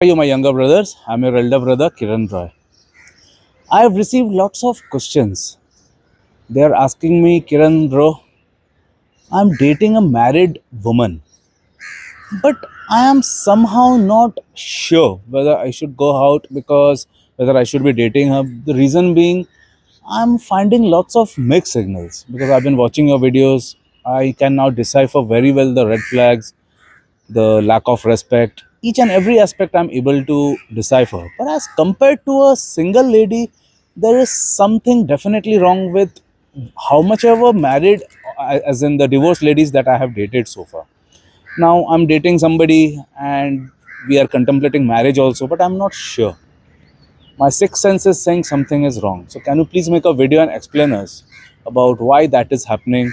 You, my younger brothers? I'm your elder brother, Kiran Roy. I have received lots of questions. They are asking me, Kiran bro, I'm dating a married woman, but I am somehow not sure whether I should go out because whether I should be dating her. The reason being, I'm finding lots of mixed signals because I've been watching your videos. I can now decipher very well the red flags, the lack of respect, each and every aspect I'm able to decipher. But as compared to a single lady, there is something definitely wrong with how much ever married, as in the divorced ladies that I have dated so far. Now I'm dating somebody and we are contemplating marriage also, but I'm not sure. My sixth sense is saying something is wrong. So can you please make a video and explain us about why that is happening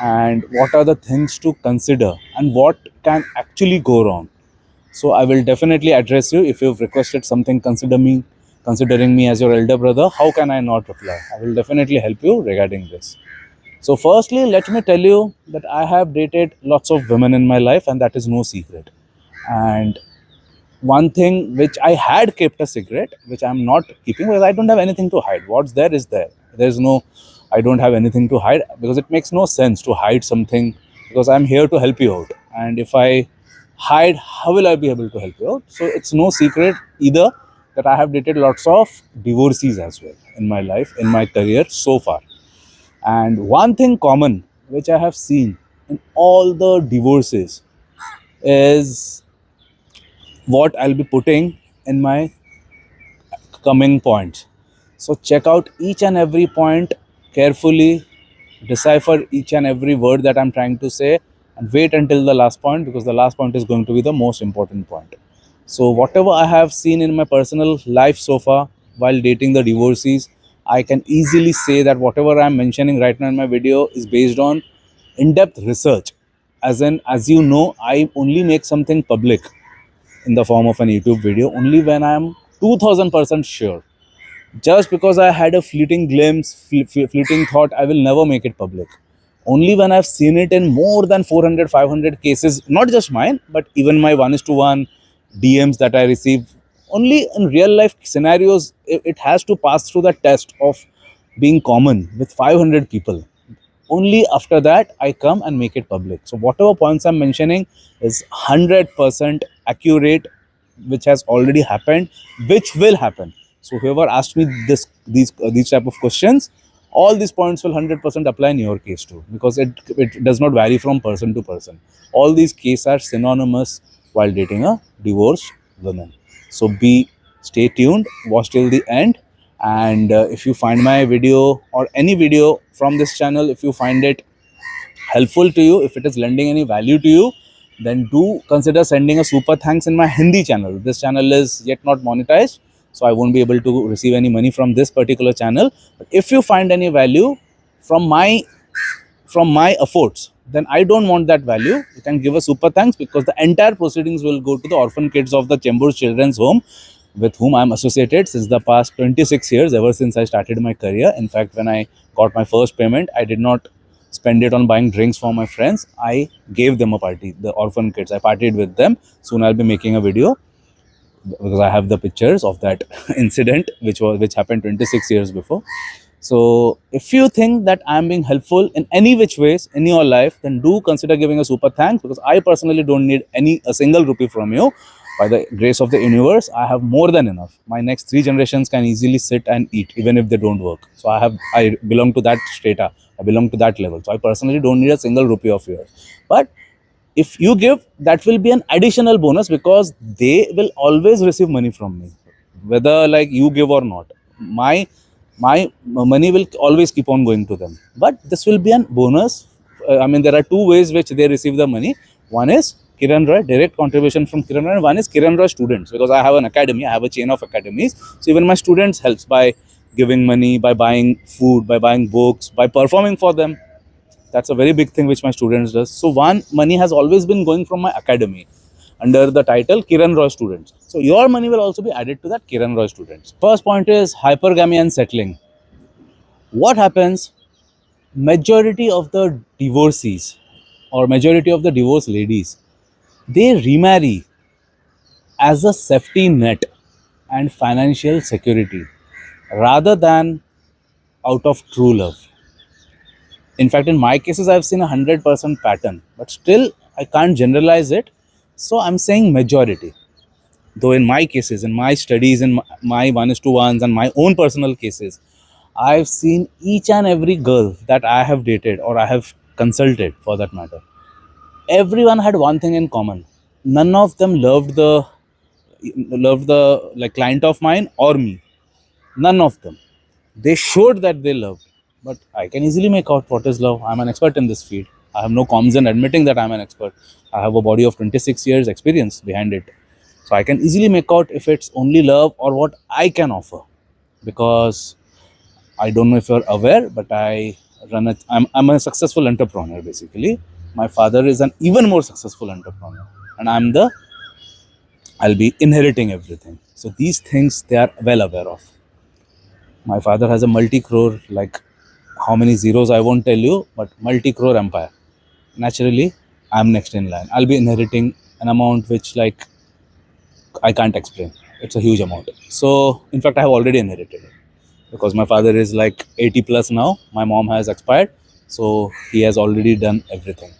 and what are the things to consider and what can actually go wrong? So I will definitely address you. If you've requested something, considering me as your elder brother, how can I not reply? I will definitely help you regarding this. So firstly, let me tell you that I have dated lots of women in my life and that is no secret. And one thing which I had kept a secret, which I'm not keeping because I don't have anything to hide. What's there is there. There's no, I don't have anything to hide because it makes no sense to hide something because I'm here to help you out. And if I hide, how will I be able to help you out? So it's no secret either that I have dated lots of divorcees as well in my life, in my career so far. And one thing common which I have seen in all the divorces is what I'll be putting in my coming points. So check out each and every point carefully, decipher each and every word that I'm trying to say, and wait until the last point because the last point is going to be the most important point. So, whatever I have seen in my personal life so far while dating the divorcees, I can easily say that whatever I'm mentioning right now in my video is based on in depth research. As you know, I only make something public in the form of an YouTube video only when I'm 2000% sure. Just because I had a fleeting glimpse, fleeting thought, I will never make it public. Only when I've seen it in more than 400, 500 cases, not just mine, but even my 1 is to 1 DMs that I receive, only in real life scenarios, it has to pass through the test of being common with 500 people. Only after that, I come and make it public. So, whatever points I'm mentioning is 100% accurate, which has already happened, which will happen. So whoever asked me these type of questions, all these points will 100% apply in your case too, because it does not vary from person to person. All these cases are synonymous while dating a divorced woman. So stay tuned, watch till the end, and if you find my video or any video from this channel, if you find it helpful to you, if it is lending any value to you, then do consider sending a super thanks in my Hindi channel. This channel is yet not monetized, so I won't be able to receive any money from this particular channel. But if you find any value from my efforts, then I don't want that value. You can give a super thanks because the entire proceedings will go to the orphan kids of the Chembur Children's Home, with whom I'm associated since the past 26 years, ever since I started my career. In fact, when I got my first payment, I did not spend it on buying drinks for my friends. I gave them a party, the orphan kids. I partied with them. Soon I'll be making a video because I have the pictures of that incident which happened 26 years before. So if you think that I'm being helpful in any which ways in your life, then do consider giving a super thanks, because I personally don't need a single rupee from you. By the grace of the universe, I have more than enough. My next 3 generations can easily sit and eat even if they don't work. So I belong to that strata. I belong to that level. So I personally don't need a single rupee of yours. But if you give, that will be an additional bonus because they will always receive money from me, whether like you give or not. My money will always keep on going to them, but this will be a bonus. I mean, there are two ways which they receive the money. One is Kiran Roy, direct contribution from Kiran Roy, and one is Kiran Roy students, because I have an academy, I have a chain of academies. So even my students helps by giving money, by buying food, by buying books, by performing for them. That's a very big thing which my students does. So one, money has always been going from my academy under the title Kiran Roy Students. So your money will also be added to that Kiran Roy Students. First point is hypergamy and settling. What happens? Majority of the divorcees or majority of the divorced ladies, they remarry as a safety net and financial security rather than out of true love. In fact, in my cases, I've seen 100% pattern, but still I can't generalize it. So I'm saying majority. Though in my cases, in my studies, in my one is to ones and my own personal cases, I've seen each and every girl that I have dated or I have consulted for that matter. Everyone had one thing in common. None of them loved the like client of mine or me. None of them. They showed that they loved, but I can easily make out what is love. I'm an expert in this field. I have no qualms in admitting that I'm an expert. I have a body of 26 years experience behind it. So I can easily make out if it's only love or what I can offer. Because I don't know if you're aware, but I'm a successful entrepreneur basically. My father is an even more successful entrepreneur, and I'll be inheriting everything. So these things they are well aware of. My father has a multi-crore, like how many zeros I won't tell you, but multi-crore empire. Naturally, I'm next in line. I'll be inheriting an amount which like I can't explain. It's a huge amount. So in fact, I have already inherited it because my father is like 80 plus now. My mom has expired, so he has already done everything.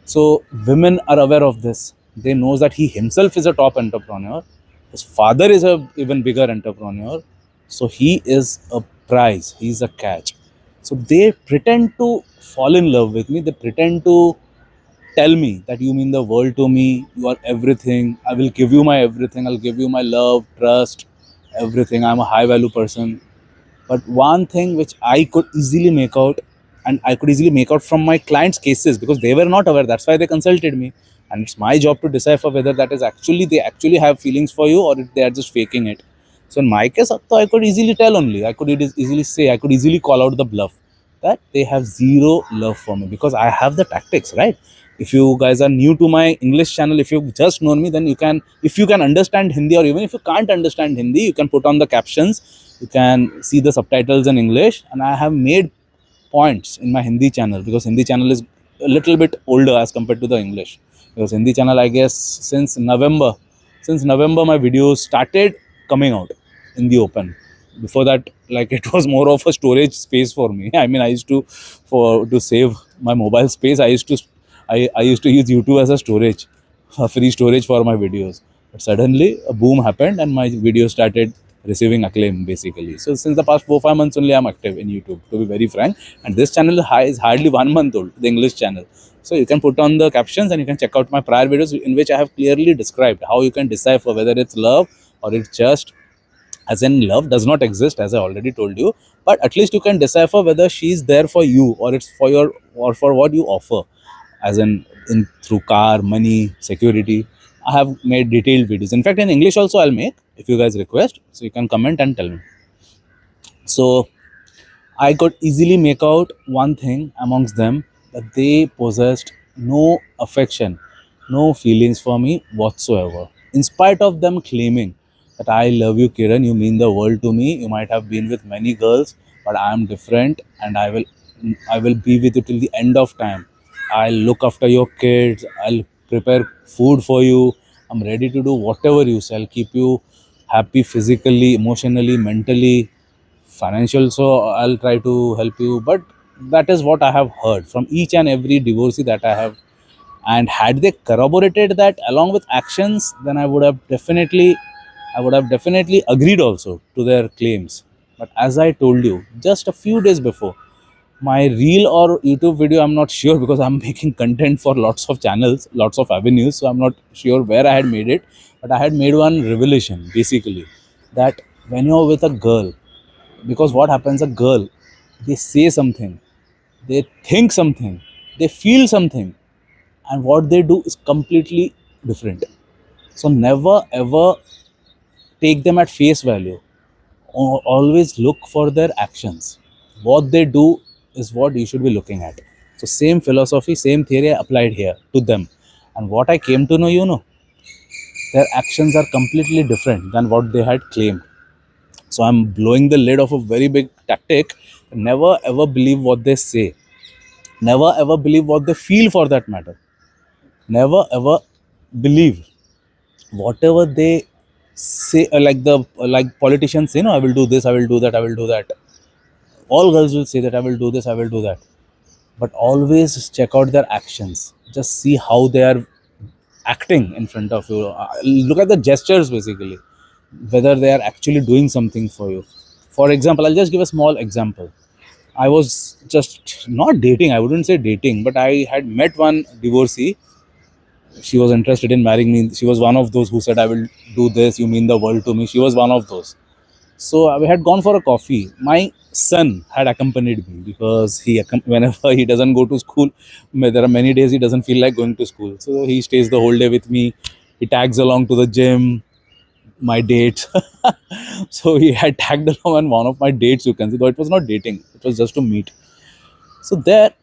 So women are aware of this. They knows that he himself is a top entrepreneur. His father is a even bigger entrepreneur. So he is a prize. He's a catch. So they pretend to fall in love with me. They pretend to tell me that you mean the world to me. You are everything. I will give you my everything. I'll give you my love, trust, everything. I'm a high value person. But one thing which I could easily make out, and I could easily make out from my clients' cases because they were not aware. That's why they consulted me, and it's my job to decipher whether that is actually they actually have feelings for you or if they are just faking it. So in my case, I could easily tell only. I could easily say. I could easily call out the bluff that they have zero love for me because I have the tactics, right? If you guys are new to my English channel, if you've just known me, then if you can understand Hindi, or even if you can't understand Hindi, you can put on the captions, you can see the subtitles in English, and I have made points in my Hindi channel because Hindi channel is a little bit older as compared to the English. Because Hindi channel, I guess, since November, my videos started coming out in the open. Before that, like it was more of a storage space for me. I mean, I used to save my mobile space. I used to use YouTube as a storage, a free storage for my videos. But suddenly a boom happened and my videos started receiving acclaim basically. So since the past 4-5 months only I'm active in YouTube, to be very frank. And this channel is hardly 1 month old, the English channel. So you can put on the captions and you can check out my prior videos in which I have clearly described how you can decipher whether it's love or it's just, as in love does not exist as I already told you, but at least you can decipher whether she's there for you or it's for your or for what you offer, as in through car, money, security. I have made detailed videos. In fact, in English also I'll make if you guys request. So you can comment and tell me. So I could easily make out one thing amongst them, that they possessed no affection, no feelings for me whatsoever. In spite of them claiming that I love you, Kiran, you mean the world to me. You might have been with many girls, but I am different, and I will be with you till the end of time. I'll look after your kids. I'll prepare food for you. I'm ready to do whatever you say. I'll keep you happy physically, emotionally, mentally, financial. So I'll try to help you. But that is what I have heard from each and every divorcee that I have. And had they corroborated that along with actions, then I would have definitely agreed also to their claims. But as I told you just a few days before, my reel or YouTube video, I'm not sure because I'm making content for lots of channels, lots of avenues. So I'm not sure where I had made it, but I had made one revelation basically that when you're with a girl, because what happens, a girl, they say something, they think something, they feel something, and what they do is completely different. So never ever take them at face value. Always look for their actions. What they do is what you should be looking at. So same philosophy, same theory I applied here to them. And what I came to know, their actions are completely different than what they had claimed. So I'm blowing the lid of a very big tactic. Never ever believe what they say. Never ever believe what they feel for that matter. Never ever believe whatever they say, like politicians say, no, I will do this, I will do that, I will do that. All girls will say that I will do this, I will do that. But always check out their actions. Just see how they are acting in front of you. Look at the gestures basically, whether they are actually doing something for you. For example, I'll just give a small example. I was just not dating, I wouldn't say dating, but I had met one divorcee. She was interested in marrying me. She was one of those who said, I will do this, you mean the world to me. She was one of those. So we had gone for a coffee. My son had accompanied me because whenever he doesn't go to school, there are many days he doesn't feel like going to school. So he stays the whole day with me. He tags along to the gym, my dates. So he had tagged along on one of my dates, you can see, though it was not dating, it was just to meet. So there,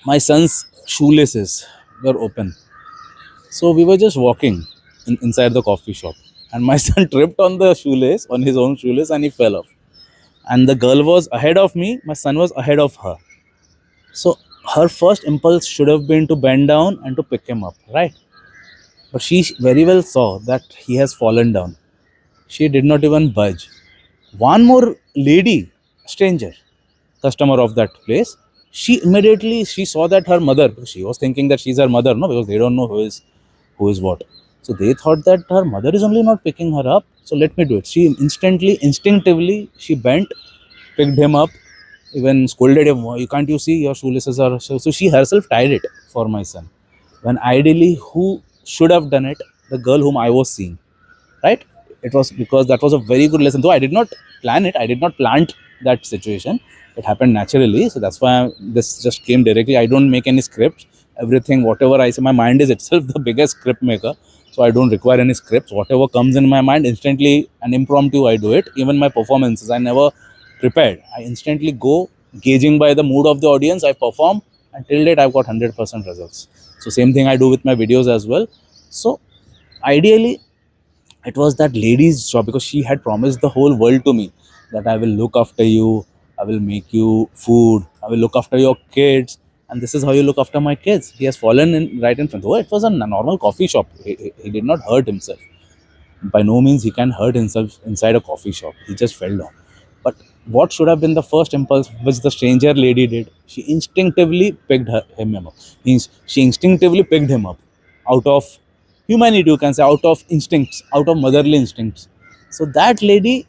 my son's shoelaces were open. So we were just walking inside the coffee shop, and my son tripped on the shoelace, on his own shoelace, and he fell off. And the girl was ahead of me, my son was ahead of her. So her first impulse should have been to bend down and to pick him up, right? But she very well saw that he has fallen down. She did not even budge. One more lady, stranger, customer of that place, she saw that her mother, she was thinking that she's her mother, no, because they don't know who is what. So they thought that her mother is only not picking her up, so let me do it. She instinctively, she bent, picked him up, even scolded him. You can't you see your shoelaces are so she herself tied it for my son. When ideally, who should have done it? The girl whom I was seeing, right? It was because that was a very good lesson. Though I did not plan it, I did not plant that situation. It happened naturally, so that's why this just came directly. I don't make any scripts. Everything, whatever I say, my mind is itself the biggest script maker. So I don't require any scripts. Whatever comes in my mind, instantly and impromptu, I do it. Even my performances, I never prepared. I instantly go, gauging by the mood of the audience. I perform, and till date I've got 100% results. So same thing I do with my videos as well. So ideally, it was that lady's job, because she had promised the whole world to me, that I will look after you, I will make you food, I will look after your kids, and this is how you look after my kids. He has fallen in right in front. Oh, it was a normal coffee shop. He did not hurt himself. By no means he can hurt himself inside a coffee shop. He just fell down. But what should have been the first impulse, which the stranger lady did? She instinctively picked him up. Means she instinctively picked him up out of humanity, you can say, out of instincts, out of motherly instincts. So that lady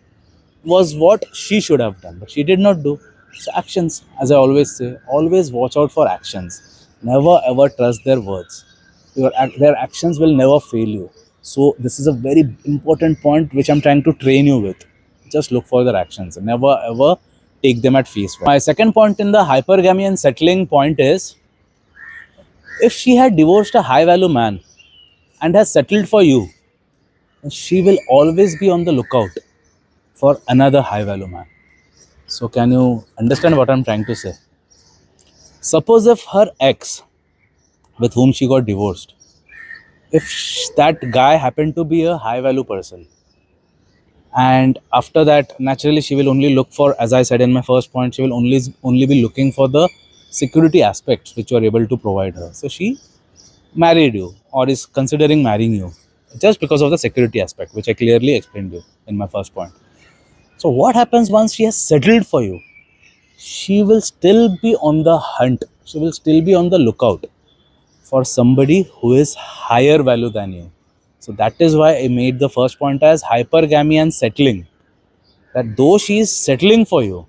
was what she should have done, but she did not do. So actions, as I always say, always watch out for actions. Never ever trust their words. Their actions will never fail you. So this is a very important point which I'm trying to train you with. Just look for their actions. Never ever take them at face value. My second point in the hypergamy and settling point is, if she had divorced a high value man and has settled for you, she will always be on the lookout for another high value man. So can you understand what I'm trying to say? Suppose if her ex, with whom she got divorced, if that guy happened to be a high value person, and after that, naturally she will only look for, as I said in my first point, she will only be looking for the security aspects which you are able to provide her. So she married you, or is considering marrying you, just because of the security aspect, which I clearly explained to you in my first point. So what happens once she has settled for you? She will still be on the hunt. She will still be on the lookout for somebody who is higher value than you. So that is why I made the first point as hypergamy and settling. That though she is settling for you,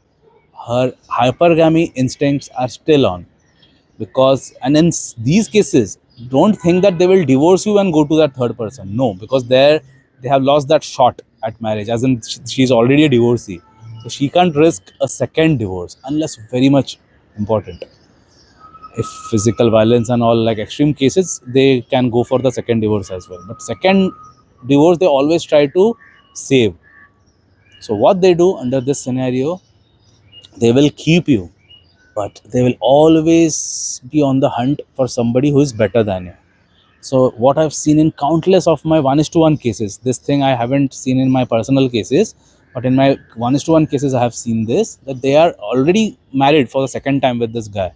her hypergamy instincts are still on. Because, and in these cases, don't think that they will divorce you and go to that third person. No, because they have lost that shot at marriage, as in she's already a divorcee. So she can't risk a second divorce unless very much important. If physical violence and all, like extreme cases, they can go for the second divorce as well. But second divorce, they always try to save. So what they do under this scenario, they will keep you, but they will always be on the hunt for somebody who is better than you. So what I've seen in countless of my 1:1 cases, this thing I haven't seen in my personal cases, but in my 1:1 cases I have seen this, that they are already married for the second time with this guy,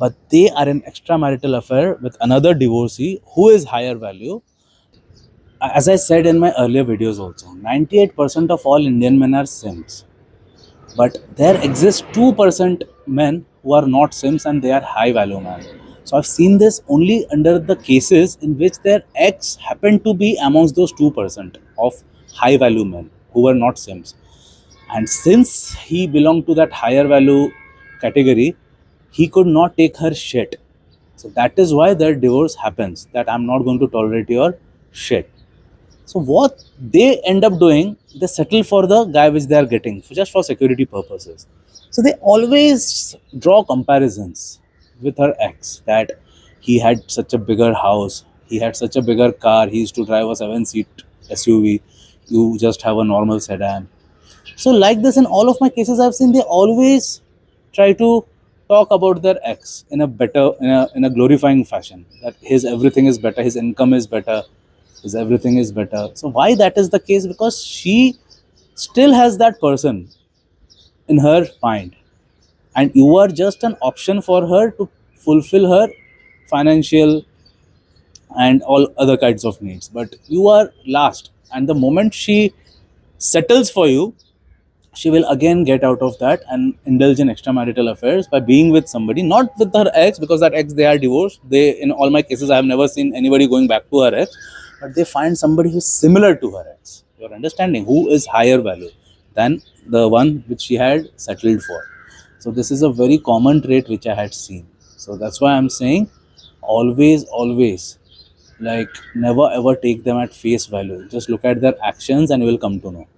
but they are in extramarital affair with another divorcee who is higher value. As I said in my earlier videos also, 98% of all Indian men are simps. But there exist 2% men who are not sims and they are high value men. So I've seen this only under the cases in which their ex happened to be amongst those 2% of high value men who were not sims. And since he belonged to that higher value category, he could not take her shit. So that is why their divorce happens. That I'm not going to tolerate your shit. So what they end up doing, they settle for the guy which they are getting just for security purposes. So they always draw comparisons with her ex that he had such a bigger house, he had such a bigger car, he used to drive a 7-seat SUV, you just have a normal sedan. So like this in all of my cases I've seen, they always try to talk about their ex in a better, in a glorifying fashion, that his everything is better, his income is better, his everything is better. So why that is the case? Because she still has that person in her mind, and you are just an option for her to fulfill her financial and all other kinds of needs, but you are last. And the moment she settles for you, she will again get out of that and indulge in extramarital affairs by being with somebody, not with her ex, because that ex, they are divorced. They, in all my cases, I have never seen anybody going back to her ex, but they find somebody who is similar to her ex, you're understanding, who is higher value than the one which she had settled for. So this is a very common trait which I had seen. So that's why I'm saying, always, like, never ever take them at face value. Just look at their actions and you will come to know.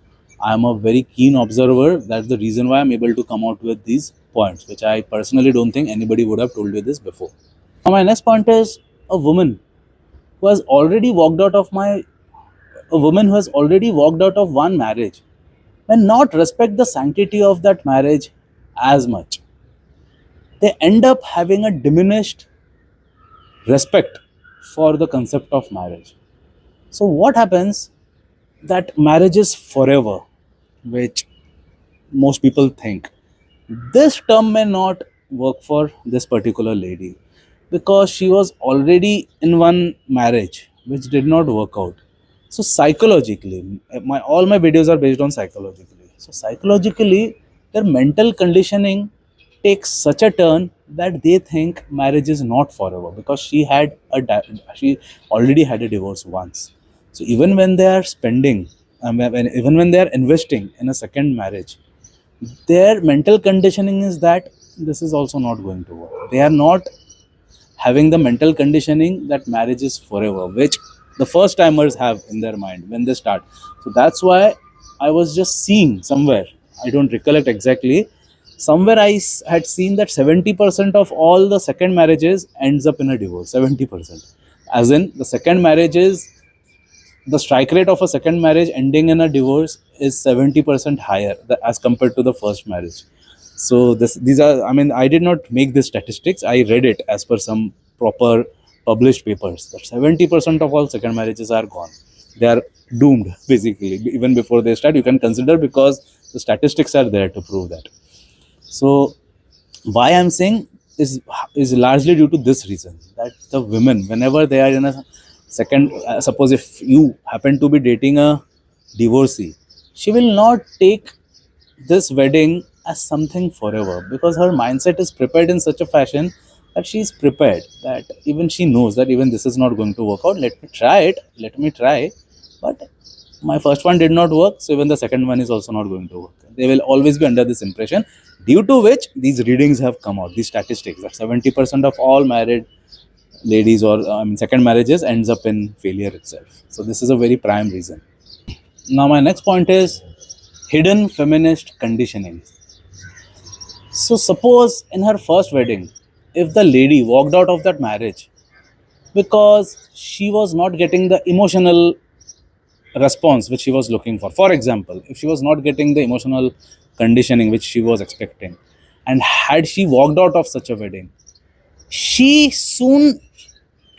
I'm a very keen observer. That's the reason why I'm able to come out with these points, which I personally don't think anybody would have told you this before. Now, my next point is a woman who has already walked out of a woman who has already walked out of one marriage may not respect the sanctity of that marriage as much. They end up having a diminished respect for the concept of marriage. So what happens, that marriage is forever, which most people think. This term may not work for this particular lady because she was already in one marriage which did not work out. So psychologically, my all my videos are based on psychologically. So psychologically, their mental conditioning takes such a turn that they think marriage is not forever, because she already had a divorce once. So even when they are spending, even when they are investing in a second marriage, their mental conditioning is that this is also not going to work. They are not having the mental conditioning that marriage is forever, which the first timers have in their mind when they start. So that's why I was just seeing somewhere, I don't recollect exactly, somewhere had seen that 70% of all the second marriages ends up in a divorce. 70%, as in the second marriage is, the strike rate of a second marriage ending in a divorce is 70% higher as compared to the first marriage. So these are, I mean, I did not make this statistics, I read it as per some proper published papers, that 70% of all second marriages are gone. They are doomed basically even before they start. You can consider, because the statistics are there to prove that. So why I'm saying is largely due to this reason, that the women, whenever they are in a second, suppose if you happen to be dating a divorcee, she will not take this wedding as something forever, because her mindset is prepared in such a fashion that she is prepared, that even she knows that even this is not going to work out. Let me try, but my first one did not work, so even the second one is also not going to work. They will always be under this impression, due to which these readings have come out, these statistics, that 70% of all married ladies, or second marriages, ends up in failure itself. So this is a very prime reason. Now my next point is hidden feminist conditioning. So suppose in her first wedding, if the lady walked out of that marriage because she was not getting the emotional response which she was looking for. For example, if she was not getting the emotional conditioning which she was expecting, and had she walked out of such a wedding, she soon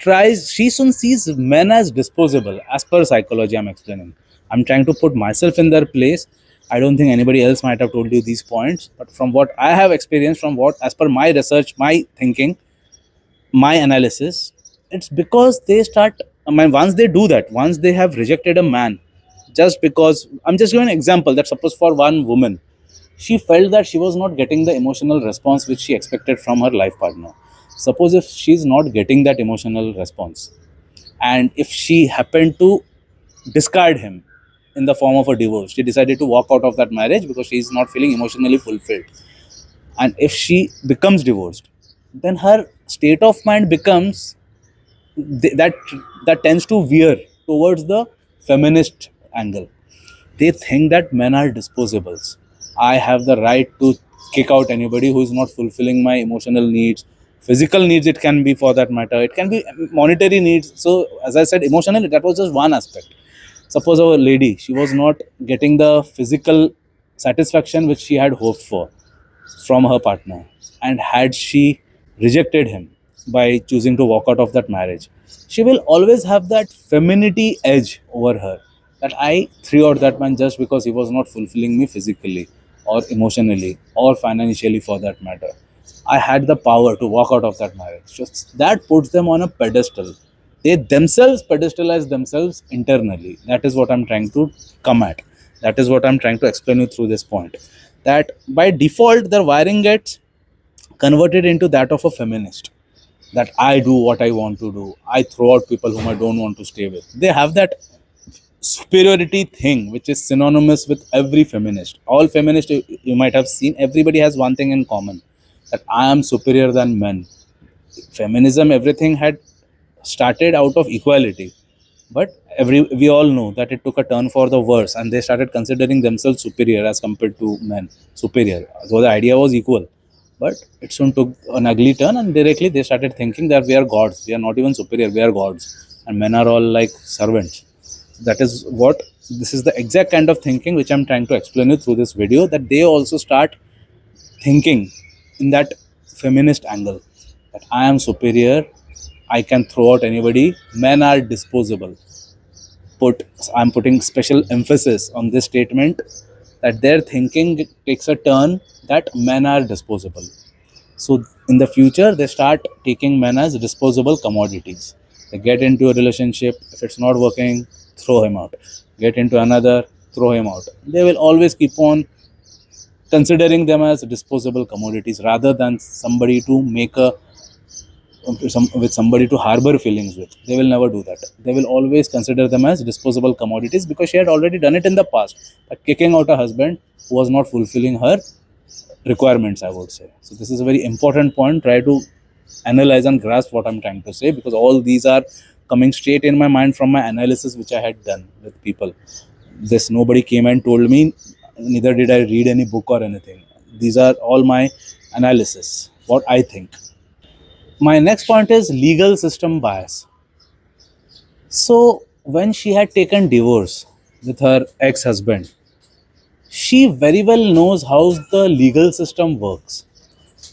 sees men as disposable. As per psychology, I'm explaining, I'm trying to put myself in their place. I don't think anybody else might have told you these points, but from what I have experienced, from what, as per my research, my thinking, my analysis, it's because they start once they do that, once they have rejected a man, just because, I'm just giving an example that suppose for one woman, she felt that she was not getting the emotional response which she expected from her life partner. Suppose if she's not getting that emotional response, and if she happened to discard him in the form of a divorce, she decided to walk out of that marriage because she is not feeling emotionally fulfilled, and if she becomes divorced, then her state of mind becomes that tends to veer towards the feminist angle. They think that men are disposables. I have the right to kick out anybody who is not fulfilling my emotional needs, physical needs, it can be, for that matter, it can be monetary needs. So as I said, emotional, that was just one aspect. Suppose a lady, she was not getting the physical satisfaction which she had hoped for from her partner, and had she rejected him by choosing to walk out of that marriage, she will always have that femininity edge over her, that I threw out that man just because he was not fulfilling me physically or emotionally or financially, for that matter. I had the power to walk out of that marriage. Just that puts them on a pedestal. They themselves pedestalize themselves internally. That is what I'm trying to come at. That is what I'm trying to explain you through this point. That by default, their wiring gets converted into that of a feminist. That I do what I want to do. I throw out people whom I don't want to stay with. They have that superiority thing which is synonymous with every feminist. All feminists, you might have seen, everybody has one thing in common, that I am superior than men. Feminism, everything had started out of equality, but we all know that it took a turn for the worse, and they started considering themselves superior as compared to men. Superior, though the idea was equal, but it soon took an ugly turn, and directly they started thinking that we are gods. We are not even superior, we are gods, and men are all like servants. That is what, this is the exact kind of thinking which I'm trying to explain you through this video, that they also start thinking in that feminist angle, that I am superior, I can throw out anybody, men are disposable. I'm putting special emphasis on this statement, that their thinking takes a turn, that men are disposable. So in the future, they start taking men as disposable commodities. They get into a relationship, if it's not working, throw him out. Get into another, throw him out. They will always keep on considering them as disposable commodities, rather than somebody to make a with somebody to harbor feelings with. They will never do that. They will always consider them as disposable commodities, because she had already done it in the past by kicking out a husband who was not fulfilling her requirements, I would say. So this is a very important point. Try to analyze and grasp what I'm trying to say, because all these are coming straight in my mind from my analysis which I had done with people. This, nobody came and told me, neither did I read any book or anything. These are all my analysis, what I think. My next point is legal system bias. So when she had taken divorce with her ex-husband, she very well knows how the legal system works.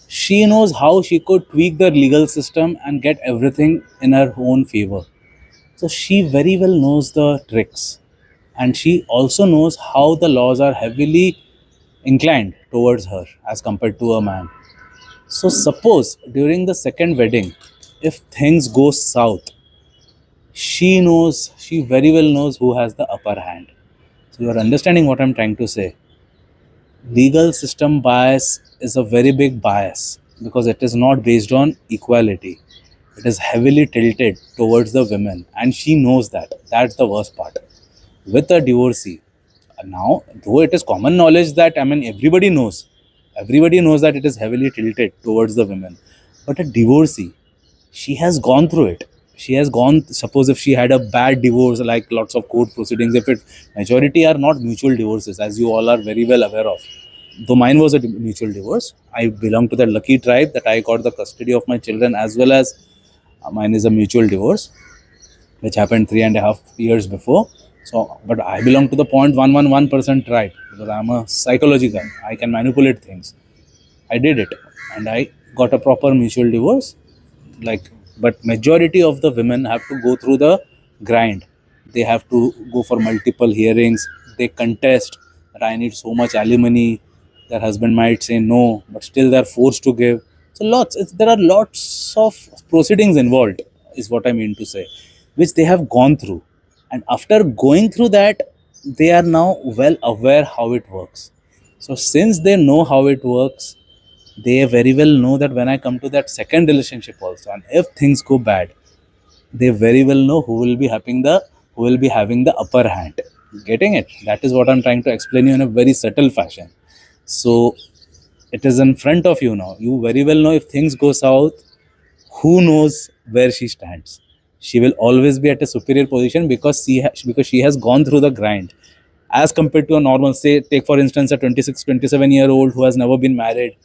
She knows how she could tweak the legal system and get everything in her own favor. So she very well knows the tricks. And she also knows how the laws are heavily inclined towards her as compared to a man. So suppose during the second wedding, if things go south, she very well knows who has the upper hand. So you're understanding what I'm trying to say. Legal system bias is a very big bias, because it is not based on equality. It is heavily tilted towards the women, and she knows that. That's the worst part. With a divorcee, now, though it is common knowledge that, everybody knows that it is heavily tilted towards the women. But a divorcee, she has gone through it. She has gone, suppose if she had a bad divorce, like lots of court proceedings, if it, majority are not mutual divorces, as you all are very well aware of. Though mine was a mutual divorce, I belong to that lucky tribe that I got the custody of my children, as well as mine is a mutual divorce, which happened 3.5 years before. So, but I belong to the 0.111% tribe, because I'm a psychology guy. I can manipulate things. I did it, and I got a proper mutual divorce. Like, but majority of the women have to go through the grind. They have to go for multiple hearings. They contest that I need so much alimony. Their husband might say no, but still they're forced to give. So there are lots of proceedings involved, is what I mean to say. which they have gone through. And after going through that, they are now well aware how it works. So since they know how it works, they very well know that when I come to that second relationship also, and if things go bad, they very well know who will be having the upper hand. Getting it? That is what I'm trying to explain you in a very subtle fashion. So it is in front of you now. You very well know if things go south, who knows where she stands. She will always be at a superior position because because she has gone through the grind, as compared to a normal, say, take for instance a 26, 27-year old who has never been married.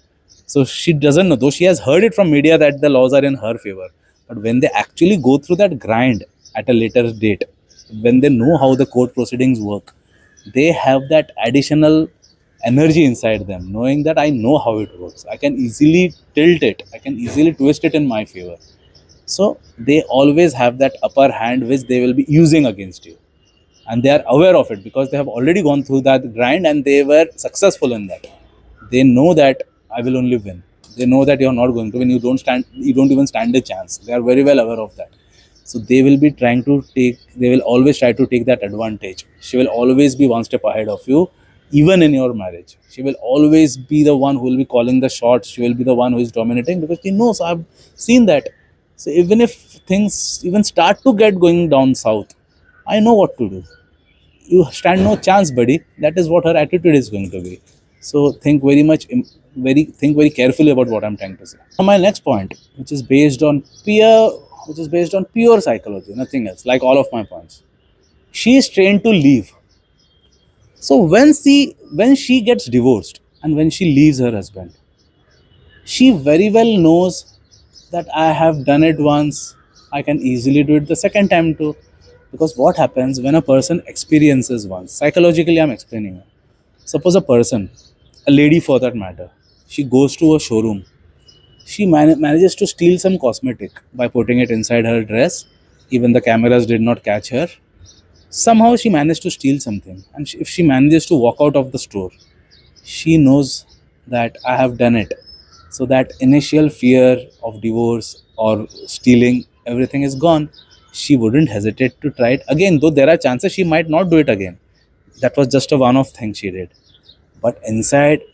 So she doesn't know, though she has heard it from media that the laws are in her favor. But when they actually go through that grind at a later date, when they know how the court proceedings work, they have that additional energy inside them, knowing that I know how it works. I can easily tilt it, I can easily twist it in my favor. So they always have that upper hand which they will be using against you. And they are aware of it because they have already gone through that grind and they were successful in that. They know that I will only win. They know that you are not going to win. You don't even stand a chance. They are very well aware of that. So they will be trying to they will always try to take that advantage. She will always be one step ahead of you, even in your marriage. She will always be the one who will be calling the shots. She will be the one who is dominating because she knows, I've seen that. So even if things even start to get going down south, I know what to do. You stand no chance, buddy. That is what her attitude is going to be. So think very carefully about what I'm trying to say. Now my next point, which is based on pure psychology, nothing else, like all of my points. She is trained to leave. So when she gets divorced and when she leaves her husband, she very well knows that I have done it once, I can easily do it the second time too. Because what happens when a person experiences once, psychologically, I'm explaining it. Suppose a person, a lady for that matter, she goes to a showroom. She manages to steal some cosmetic by putting it inside her dress. Even the cameras did not catch her. Somehow she managed to steal something. And if she manages to walk out of the store, she knows that I have done it. So that initial fear of divorce or stealing, everything is gone. She wouldn't hesitate to try it again, though there are chances she might not do it again. That was just a one-off thing she did. But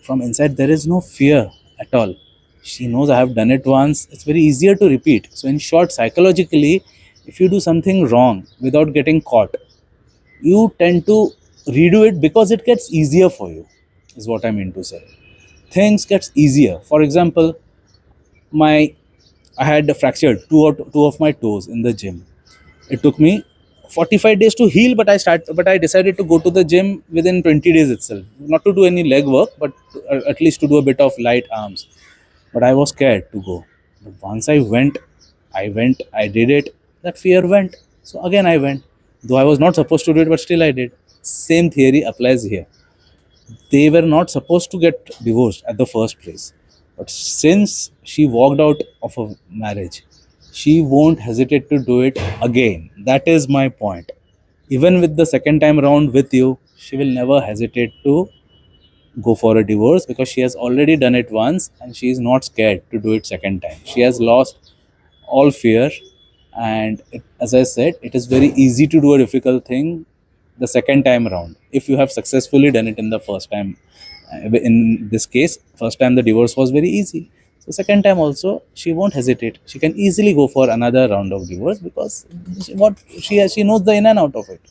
from inside, there is no fear at all. She knows I have done it once. It's very easier to repeat. So in short, psychologically, if you do something wrong without getting caught, you tend to redo it because it gets easier for you, is what I mean to say. Things gets easier. For example, I had fractured two of my toes in the gym. It took me 45 days to heal, but I decided to go to the gym within 20 days itself. Not to do any leg work, but at least to do a bit of light arms. But I was scared to go. But once I did it, that fear went. So again I went. Though I was not supposed to do it, but still I did. Same theory applies here. They were not supposed to get divorced at the first place. But since she walked out of a marriage, she won't hesitate to do it again. That is my point. Even with the second time around with you, she will never hesitate to go for a divorce because she has already done it once and she is not scared to do it second time. She has lost all fear, and as I said, it is very easy to do a difficult thing the second time around if you have successfully done it in the first time. In this case, first time the divorce was very easy. So second time also she won't hesitate. She can easily go for another round of divorce because she knows the in and out of it.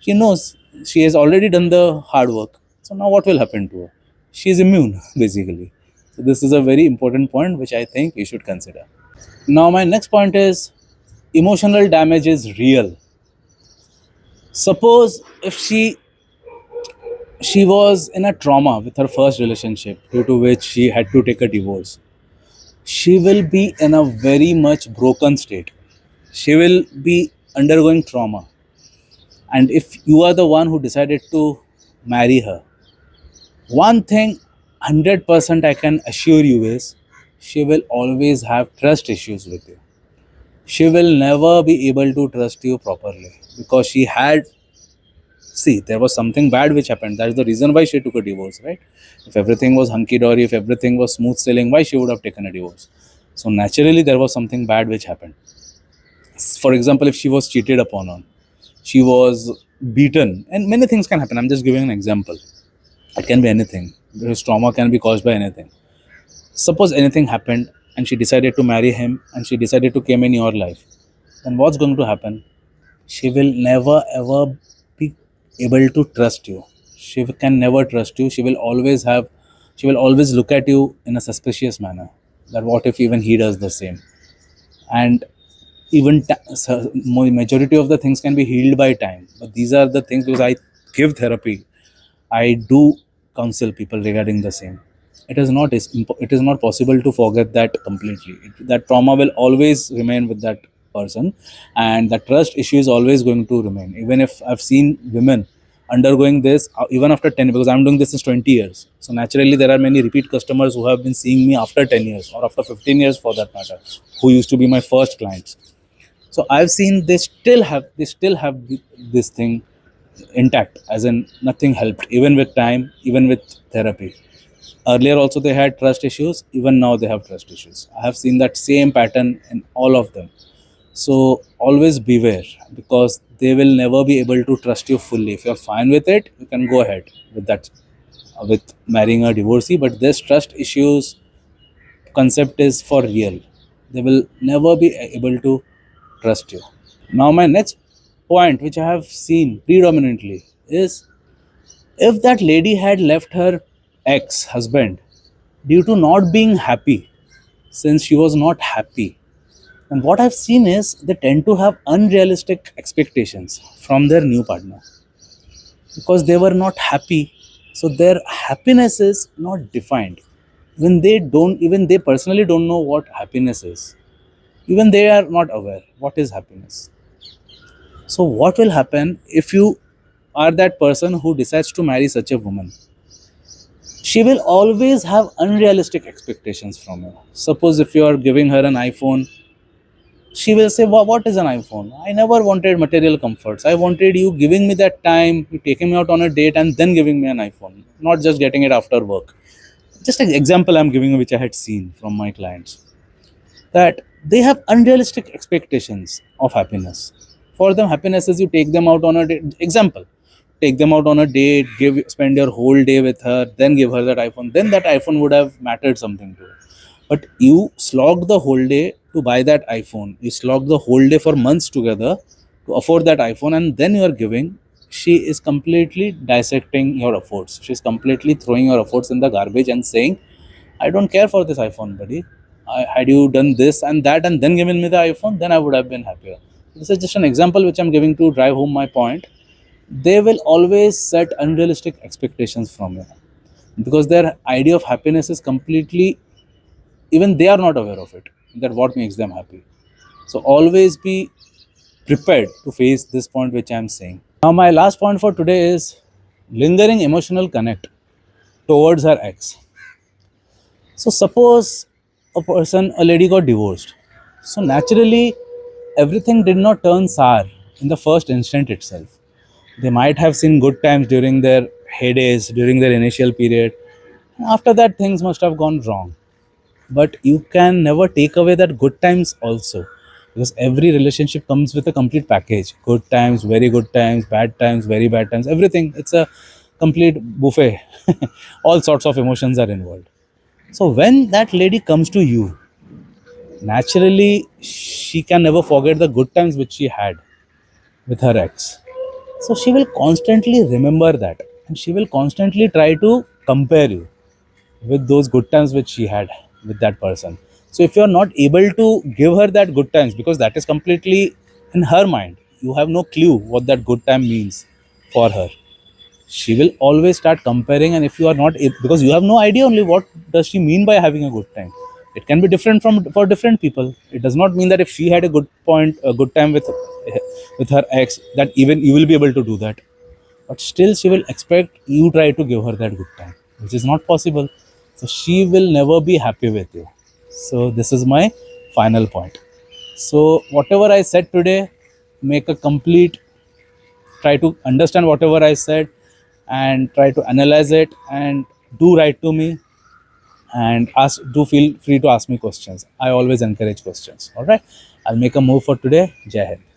She knows she has already done the hard work. So now what will happen to her? She is immune basically. So this is a very important point which I think you should consider. Now my next point is emotional damage is real. Suppose if she was in a trauma with her first relationship due to which she had to take a divorce, she will be in a very much broken state. She will be undergoing trauma. And if you are the one who decided to marry her, one thing 100% I can assure you is she will always have trust issues with you. She will never be able to trust you properly because there was something bad which happened. That is the reason why she took a divorce, right? If everything was hunky-dory, if everything was smooth sailing, why she would have taken a divorce? So naturally there was something bad which happened. For example, if she was cheated upon on, she was beaten, and many things can happen. I'm just giving an example. It can be anything, because trauma can be caused by anything. Suppose anything happened and she decided to marry him and she decided to come in your life, then what's going to happen? She will never ever be able to trust you. She can never trust you. She will always look at you in a suspicious manner. That what if even he does the same? And even majority of the things can be healed by time. But these are the things, because I give therapy, I do counsel people regarding the same. It is not possible to forget that completely. That trauma will always remain with that person, and the trust issue is always going to remain. Even if I've seen women undergoing this, even after 10, because I'm doing this since 20 years. So naturally, there are many repeat customers who have been seeing me after 10 years or after 15 years for that matter, who used to be my first clients. So I've seen they still have this thing intact, as in nothing helped, even with time, even with therapy. Earlier also they had trust issues, even now they have trust issues. I have seen that same pattern in all of them. So always beware, because they will never be able to trust you fully. If you're fine with it, you can go ahead with that, with marrying a divorcee. But this trust issues concept is for real. They will never be able to trust you. Now, my next point, which I have seen predominantly, is if that lady had left her ex husband due to not being happy, since she was not happy, and what I've seen is they tend to have unrealistic expectations from their new partner, because they were not happy. So their happiness is not defined. Even they personally don't know what happiness is. Even they are not aware what is happiness. So what will happen if you are that person who decides to marry such a woman? She will always have unrealistic expectations from you. Suppose if you are giving her an iPhone, she will say, What is an iPhone? I never wanted material comforts. I wanted you giving me that time, you taking me out on a date, and then giving me an iPhone, not just getting it after work. Just an example I'm giving you, which I had seen from my clients, that they have unrealistic expectations of happiness. For them, happiness is you take them out on a date. Example, take them out on a date, spend your whole day with her, then give her that iPhone. Then that iPhone would have mattered something to her. But you slogged the whole day to buy that iPhone. You slogged the whole day for months together to afford that iPhone, and then you are giving. She is completely dissecting your efforts. She's completely throwing your efforts in the garbage and saying, I don't care for this iPhone, buddy. Had you done this and that and then given me the iPhone, then I would have been happier. This is just an example which I'm giving to drive home my point. They will always set unrealistic expectations from you, because their idea of happiness is completely, even they are not aware of it, that what makes them happy. So always be prepared to face this point which I'm saying. Now, my last point for today is lingering emotional connect towards her ex. So suppose a lady got divorced. So naturally, everything did not turn sour in the first instant itself. They might have seen good times during their heydays, during their initial period. After that, things must have gone wrong. But you can never take away that good times also, because every relationship comes with a complete package: good times, very good times, bad times, very bad times, everything. It's a complete buffet. All sorts of emotions are involved. So when that lady comes to you, naturally she can never forget the good times which she had with her ex. So she will constantly remember that, and she will constantly try to compare you with those good times which she had with that person. So if you're not able to give her that good times, because that is completely in her mind, you have no clue what that good time means for her. She will always start comparing, and if you are not because you have no idea only what does she mean by having a good time. It can be different from for different people. It does not mean that if she had a good time with her ex, that even you will be able to do that. But still she will expect you try to give her that good time, which is not possible. So she will never be happy with you. So this is my final point. So whatever I said today, make a complete, try to understand whatever I said, and try to analyze it, and do write to me, and do feel free to ask me questions. I always encourage questions. All right. I'll make a move for today. Jai Hind.